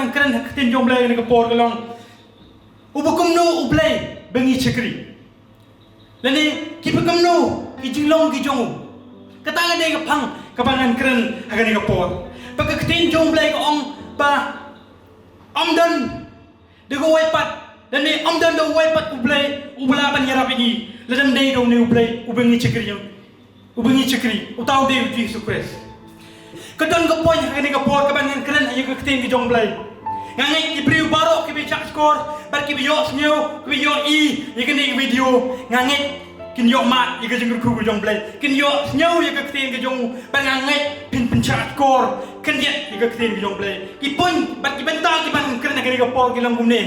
kabangan keren ketin jomblay ni kapor kalong ubukum no ublay bengi chekri lani kipakum no kijilong kijong kataga de kapang kabangan keren agani kapor pagka ketin jomblay ko ong pa amdan de go waipat lani amdan do waipat ublay ubla pan yarap ini ladam de do ni ublay ubengi chekri ubengi chekri utaw de Jesus Christ kadang kapoy agani kapor kabangan keren ayo ketin kijong blay ngangai ibriu baro ki bijak skor bar ki biyo snyo ki biyo i ikani video ngangai kin yo mat ika jeng ku jong blai kin yo snyo ika ktin ki jong bar ngangai pin chat skor kin dia ika ktin ki jong blai ki pon bar ki benta ki ban kren agani ka pol ki lam gumne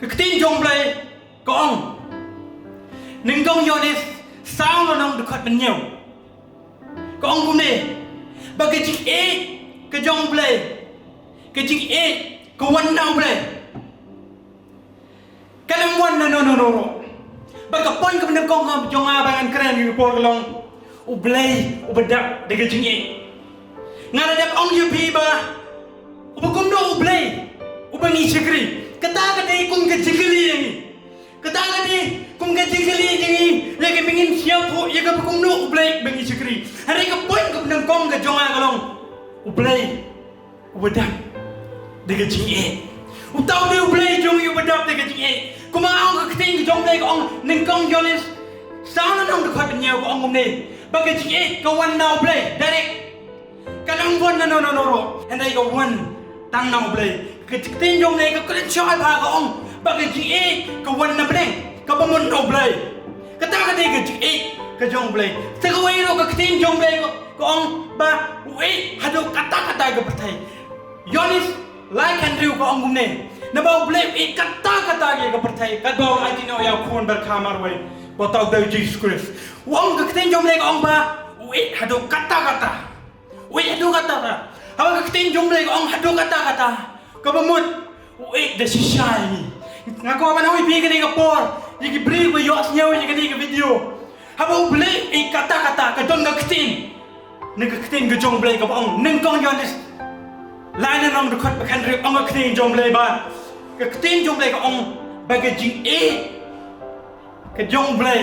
ki ktin jong blai ko ong ning gong yo ni sao lo nong dekat benyau ko ong gumne bagi jik e ke jong blai kecik kawan nau boleh kalau wan no bagi pon ke benda kong kam jong abangan keren di por kelong ublay ubedak de kecik ngara dak ong yupi ba ubukum do ublay ubangi chekri kata kata kum kecikli ni kata kata kum kecikli ni lagi pengin siap ho ya ke bukum do ublay bangi chekri hari ke pon ke benda kong ke jong kelong ublay ubedak dengan jing utau dia boleh jong you bedap dengan jing kuma ang ka keting jong boleh ong nengkong jones sana nang dekat benyau ko ong ne bagi jing kawan nau boleh direct kadang wan no andai ko wan tang nau boleh keting jong ne ka kren choi ba ko ong bagi jing kawan na boleh ka pamun nau boleh kata ka de jing ka jong boleh segawai ro ka keting jong boleh ko ong ba we hadu kata ka pertai yonis like and riu ko ang gumne na ba blame kata ge ka pertai kat ba ai tino ya khon bar khamar wai botau de Jesus Christ wong ka kten jom le ko ang ba we hado kata we hado kata hawa ka kten jom le ko ang hado kata ka bamut we de shisha ni ngako ba na wi pi ka ni ka por yi bri ko yo asnyaw yi ka ni ka video hawa blame kata ka don ka kten ne ka kten ka jom le ka ang neng kong yonis lain nang dekat bekan rip ong keting jom le ba ke keting jom le ko ong bagi jing ke jom le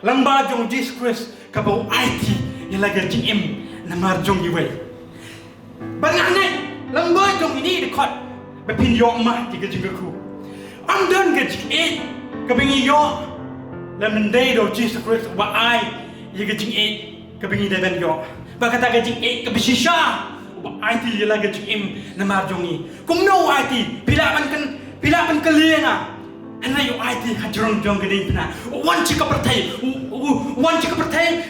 lamba jong Jesus Christ ka bau IT ya lagi jing em namar jong iwe bangan ne lamba jong ini dekat bepin yo mat ke jing ku am don ke jing ke bengi yo lam ndai do Jesus Christ wa ai ya ke jing ke bengi de ben yo ba kata ke jing ke bisisha IT lagi jim namar jongi kum no IT bila pan kalianga ana yo IT hajrong jong gedin pna wan chika pertai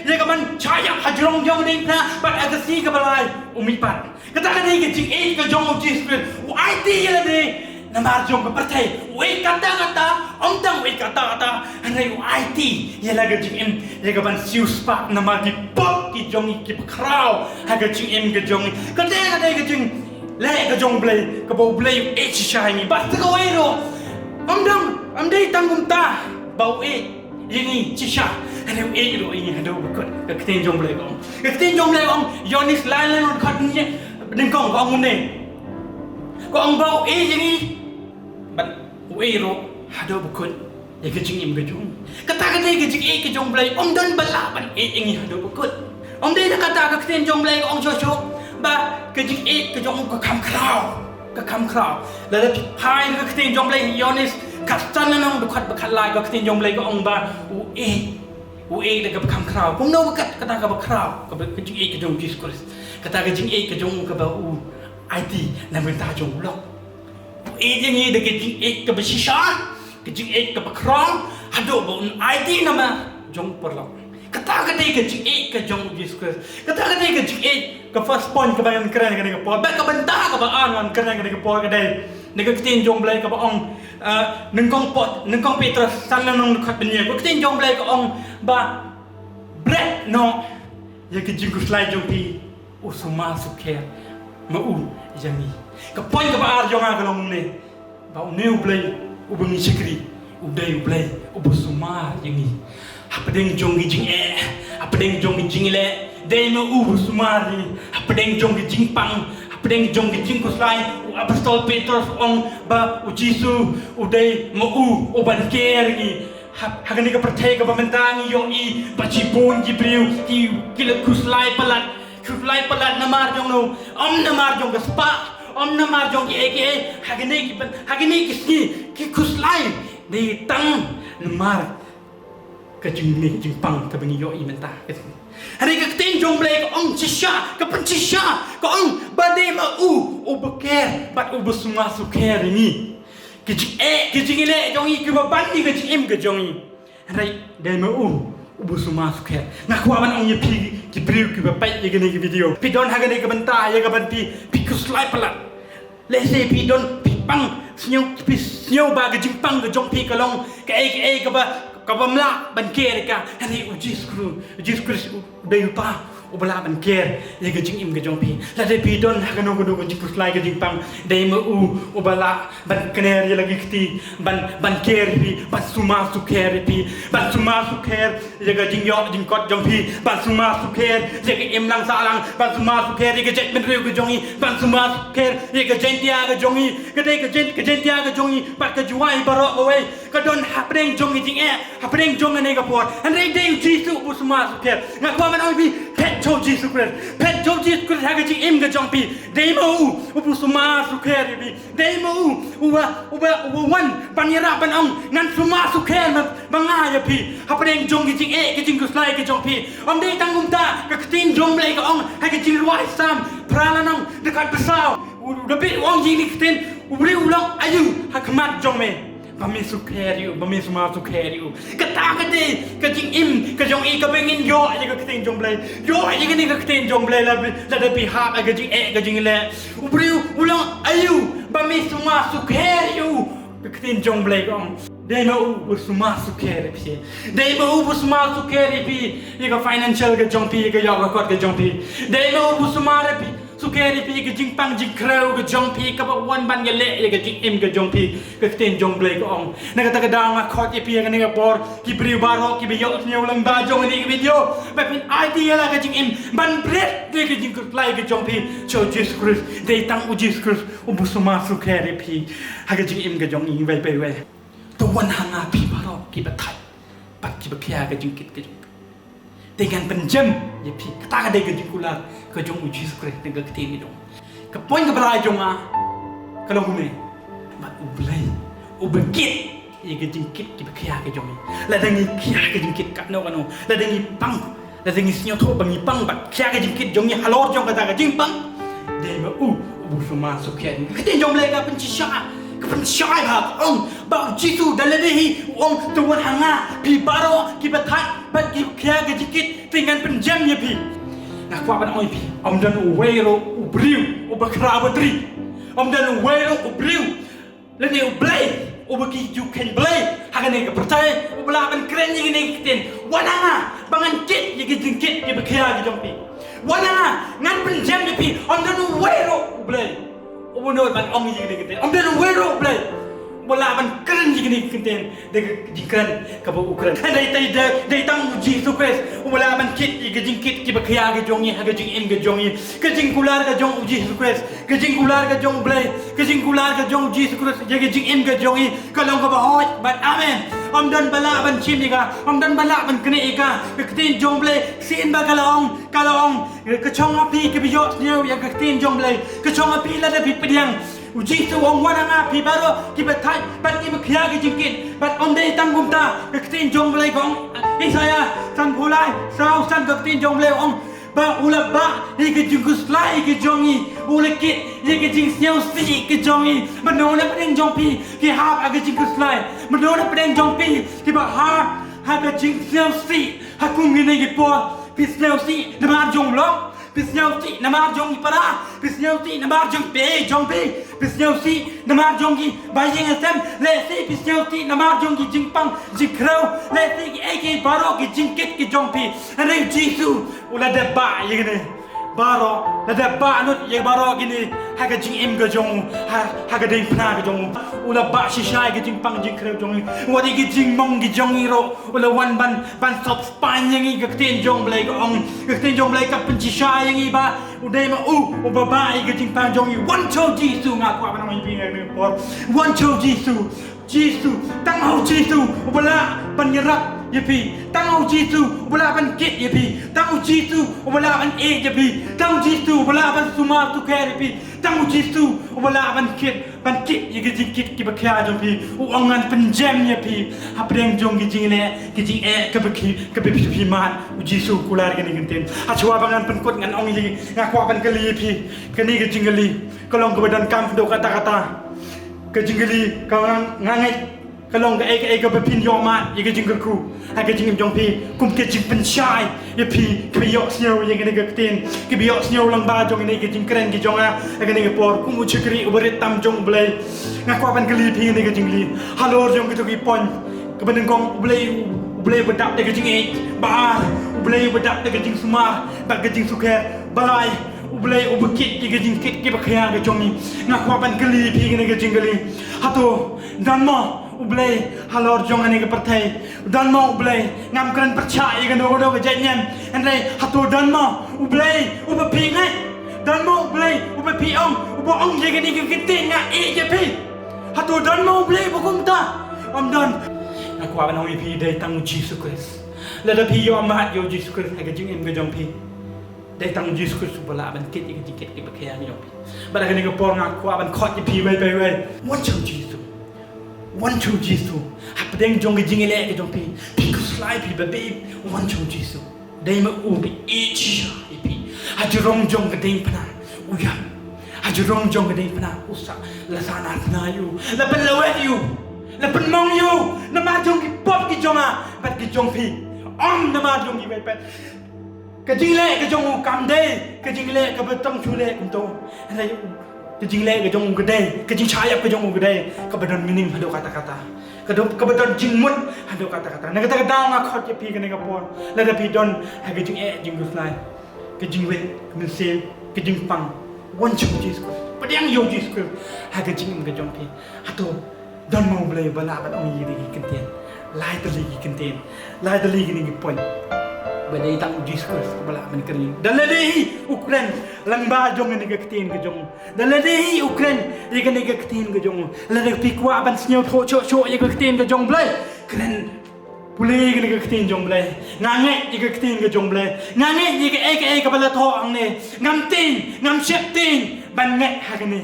ya kaman chaya hajrong jong gedin pna but agasi ka balai umipat kata ka dei jing ka jong jis IT la de namar jong ka pertai we kata om tang we kata ana yo IT ya lagi jim ya kaman sius pak namar di pop ki jong ki kraw haga jing em ga jong ka dei jing le ga jong blay ka bo blay shiny but ka wairo am dei tangum ta bau yini chisha ana ro ini hado ko ka kten jong blay ko ka kten jong blay ong yonis lan khat ni ning kong ko ong ne ko ong bau yini but ro hado ko ya ka jing em ga jong kata ka dei ga jing ka jong blay ong don bala ban ini hado ko ông đây là kata ka kten jom blai ông cho ba ka jing ka jong ka kham kraw la la pai ka kten jom blai yonis kastan nang dekat bekat lai ka kten jom blai ko ông ba u da ka kham kraw kum no bekat kata ka kraw ka jing ka jong Jesus Christ kata ka jing ka jong ka ba u IT na menta jong lok yang ni da ka jing ka ba shisha ka jing ka ba kraw hado ba IT na ma jong perlok kata dei ke jing ke jong Jesus Christ kata dei ke jing ke first point ke bangan keren ke ne por ba ka benta ka ba an keren ke ne por ke dei ne ka tin jong blai ka ba ong neng kong Petrus san nang khat ben ye ko tin jong blai ka ong ba bread no ya ke jing ku slai jong pi usuma sukher ma yang ni ka point ka ba ar jong a ka long ne ba ne blai u bengi chikri u dei blai u busuma yang ni apedeng jong jing apedeng jong jing le dei no u sumari apedeng jong jing pang apedeng jong jing kuslai apostol Petrus ong ba u Jesu uday mo u ban keri hagani ka pertay ka pamentang yo I bachipon gibriu ki kuslay palat na marjong no na marjong ka spa na marjong ki hagani ki kuslay di tang na mar ka jing pang ka bangi yo I menta hari ka tin jong blay ka chisha ka panchisha ka bade ma u beker bat u besuma suker ini kijing ile jong I kibaban ni kijing ka jong I hari dai ma u busuma suker ngakwa man yepi kibriu kibapai yegene ki video pidon hagane ka banta ya ka banti pikus lai pala lese pidon pipang snyo ba ka jingpang ka jong pi ka long ka ka ba kabamla ban kere ka hani ujis dai pa ubala ban ker ye ka jing im ka jong pi la de pidon hagano ko jikus lai ka jingpang dai ma ubala ban kner ye lagi kti ban ker pi ban suma suker pi ban suma suker ye ka jing yo jing kot jong pi ban suma suker ye ka im lang sa lang ban suma suker ye ka jet men riu ka jong I ban suma suker ye ka jen tia ka jong I ka dai ka jen tia ka jong I pat ka juai baro away ka don hapeng jong I jing hapeng jong ane ka por and dai jisu bu suma suker ngakwa man oi pi pet cho jisu Christ ha ka jing im ka jong pi dai mo bu suma suker pi dai mo uba wan panira ban ngan suma suker banga ya pi hapeng jong ki jing ku slai ka jong pi dai tangum ta ka tin jong blai ka ha ka jing ruai sam pralanang dekat besau lebih jing ni tin ubri ulang ayu ha khamat jong me bami sukeriu bami suma sukeriu kata ka jing im ka jong I ka bengin yo aja ka tin jong blai yo aja ni ka tin jong blai la pi ha ka jing le ubri ulang ayu bami suma sukeriu ka tin jong blai ka dai ma u suma sukeri pi dai ma u suma sukeri pi ye ka financial ka jong pi ka yo ka kot ka jong pi dai ma u suma pi sukeri pi ka jing pang jing krau ka jong pi ka ba wan ban ye le ye ka jing im ka jong pi ka tin jong blai ka na ka ta dang khot ye pi ka ni ka por ki pri baro ki bi yo nyau lang ba jong ni ka video ba pin idea la ka jing im ban bret de ka jing klai ka jong pi cho Jesus Christ dai tang u Jesus Christ u bu suma sukeri pi ha ka jing im ka jong I bai bai to wan hanga pi baro ki ba thai pat ki ba khia ka jing kit ka dengan penjam ye pi kata ka de ka jing kula ka jong u Jesus Christ ne ka tin ni dong ka poin ka brai jong ka long me ba u blai u begit ye ka jing kit ki ba khia ka jong la dangi khia ka jing kit ka no la dangi pang la dangi snyo tho bangi pang ba khia ka jing kit jong ni halor jong ka ta ka jing pang de ma u bu suma so khen ka tin jong le ka pen chi sha ka pen shai ba ba jisu dalalehi tuan hanga pi baro ki bathai ba ki khia ga jikit tingan penjam ye pi na kwa ban oi pi dan uwero ubriu ubakra badri dan uwero ubriu le ne ublay ubaki you can blay hagane ka percaya ubla ban kren ye ne kitin wananga bangan kit ye jingkit ye bakhia ga jompi wananga ngan penjam ye pi dan uwero ublay uno ban ye ne kitin dan uwero ublay wala man keren jigini kenten de jikran ka ba ukran dai tang Jesus Christ wala man kit ye jingkit ki ba khia ga jongi ha ga jing im ga jongi ka jing kular ga jong Jesus Christ ka jing kular ga jong blay ka jing kular ga jong Jesus Christ ye ga jing im ga jongi ka long ka ba hoi but amen dan bala ban chim ni ga dan bala ban kne ka tin jong blay sin ba kalong ka chong api ke bi yo ya ka tin jong blay ka chong api la da bi pediang uji tu wong wana nga pi baro ki bathai bat ki khia ki jingkit bat dei tangum ta ka tin jong blai kong Isaya san phulai sao san ka tin jong blai ong ba ula ba ni ka jingus lai ki jongi ula kit ye ka jing siao si ki jongi mano na pedeng jong pi ki hap aga jingus lai mano na pedeng jong pi ki ba ha ka jing siao si ha kum ni ki po pi siao si na ma jong long Pisnyau si nama jong para pisnyau si nama jong pe jong pe pisnyau si nama jong ki baying asam le si pisnyau si nama jong ki jingpang jikrau le si ki ek baro ki jingkit ki jong pe ane jisu ula de ba ye ne baro lada ba nut ye baro gini haga jing em ga jong haga ding pna ga jong ula ba shi shai ga jing pang jing kreu jong wadi ga jing mong gi jong iro ula wan ban sop span yang i ga ten jong blai ga ong ga ten jong blai ka pen shi shai yang i ba udai ma u ba ba i ga jing pang jong i one cho ji su nga kwa ba nang i pi ngai ne por one cho ji su tang hau ji su ubala ban yarak Yepi, tang jitu, bela ban kit yepi, tang jitu, bela ban yepi, tang jitu, bela ban sumar tu kaya yepi, tang jitu, bela ban kit ye gijing kit kibakya jepi, uangan penjam yepi, apa yang jong gijing kebepi mat, jitu kular gini genten, acua bangan penkut ngan ong lagi, ngakwa ban kali yepi, kini gijing kali, kalau kebadan kam do kata-kata, gijing kali, kalau ngangai. Kalau ke berpin yomat, ye ke jingku, ke jingim jongpi, kum ke jing penchai, ye pi ke yok snow ye ke tin, ke yok snow lang ba jong ni ke jing keren ke jonga, ke ni ke por, kum uchikri uberit tam jong blai, ngakwapan keli pi ni ke jingli, halor jong ke tu ki pon, ke benengkong blai bedap de ke jing ba, blai bedap de ke jing sumar, ba ke jing suker, balai, blai ubekit ke jing kit ke bakya ke jongi, ngakwapan keli pi ni ke jingli, hato danmo ublay halor jongan ke partai dan mau ublay ngam keren percaya kan dodo ke janyam andre hatu dan mau ublay ubepi ngai dan mau ublay ubepi ong je ke ni ke tin nga je pi hatu dan mau ublay bukum ta dan aku aban ong pi dai tang Jesus Christ la da pi yo mat yo Jesus Christ ke jing em ke jong pi dai tang Jesus Christ bala aban kit ke bakaya ni pi bala ke ni ke por nga aku aban khot pi wei mon chau Jesus one two jisu apa deng jong jing ele ke jong pi ku slai pi babe one two jisu dai ma u bi ichi pi hajurong jong ke ding pana uya hajurong jong ke ding pana usa la sana na yu la pen lawet yu la pen mong yu na ma jong ki pop ki jonga pat ki jong pi na ma jong ki bai pat ke jing le ke jong kam de ke jing le ke betong chu le kum to la ke jing le ke jong gede ke jing chaya ke jong gede ke badan mining hado kata-kata ke badan jing mut hado kata-kata na kata daw nga khot ye pi ke ne ka por la da pi don ha ke jing jing guslai ke jing we ke se ke jing pang wan chu jis ko padang yo jis ko ha ke jing ke jong pi hato don mo ble bala ban ong yi ki kenten lai ta li ki kenten lai ta li ki ni point badai tak diskus bala men kering dan ladai Ukraine lang ba jong ni ke tin ke jong dan ladai Ukraine ye ke ni ke tin ke jong ladai pikwa ban snyo tho cho ye ke tin ke jong blai kren pulai ke ni ke tin jong blai ngange ye ke tin ke jong blai ngange ye ke bala tho ang ne ngam tin ngam chep tin ban ngai ha ke ni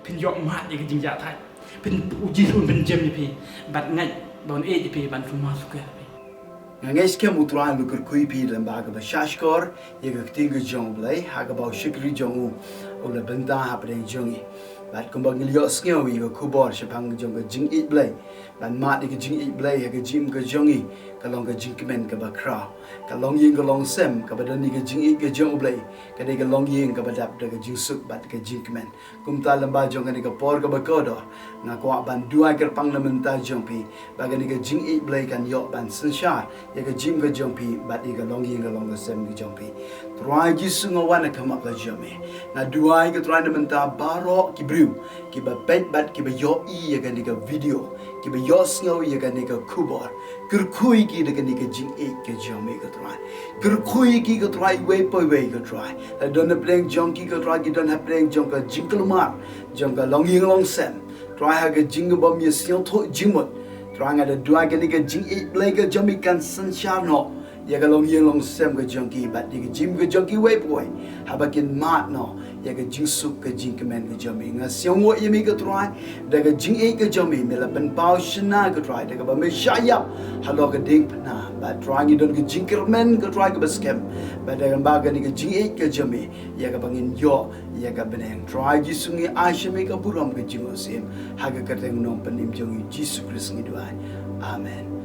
pin yok ma ye ke jing ja thai pin uji sun pin jem ye pi bat ngai bon ye pi ban fu ma su ke Nganges ke mutuan lukur kui pi dalam bahagia bersyashkor, ia ketinggu jong belai, haga bau syukri jongu, ulah bentang apa yang jongi. Bat kumbang ngeliok sengaw ia kubor sepang jong ke jing it belai, ban mat ia ke jing it belai haga jim ke jongi, kalong ke jing kemen ke bakra, kalong ying ke long sem ke badan ia ke jing it ke jong belai, kadai ke long ying ke badap ke jing suk bat ke jing kemen. Kumta lembah jong ke por ke bakodo, ngakwa ban dua kerpang lementa jong pi, bagan ia ke jing it belai kan yok ban sensyar. Ya ke jim ke jong pi bat i ke long ying ke long sem ke jong pi truai ji sungawan ke mak la jome na duai ke truai de menta barok ki bru ki ba pet bat ki ba yo i ya ke ni ke video ki ba yo sngo ya ke ni ke kubor ker kui ki de ke ni ke jing e ke jome ke truai ker kui ki ke truai we poi we ke truai la don na pleng jong ki ke truai ki don ha pleng jong ke jing kelmar jong ke long ying long sem truai ha ke jing ke bom ye sil tho jingmot Terang ada dua kali ke jing it play ke jom ikan sensyar no. Ya ke long yeng long sem ke jongki bat di ke jim ke jongki we boy. Habakin mat no. Ya ke jing sup ke jing kemen ke jom inga siang wo yemi ke try. Da ke jing it ke jom mi la pen pau shna ke try. Da ke ba me shayap. Halo ke ding pna. Ba try ni don ke jing kermen ke try ke baskem. Ba da ke ba ke ni ke jing it ke jom mi. Ya ke bangin yo. Ya ke beneng try ji sungi aisha me ke buram ke jing osim. Ha ke keteng nom penim jong Jesus Kristus ni doa. Amen.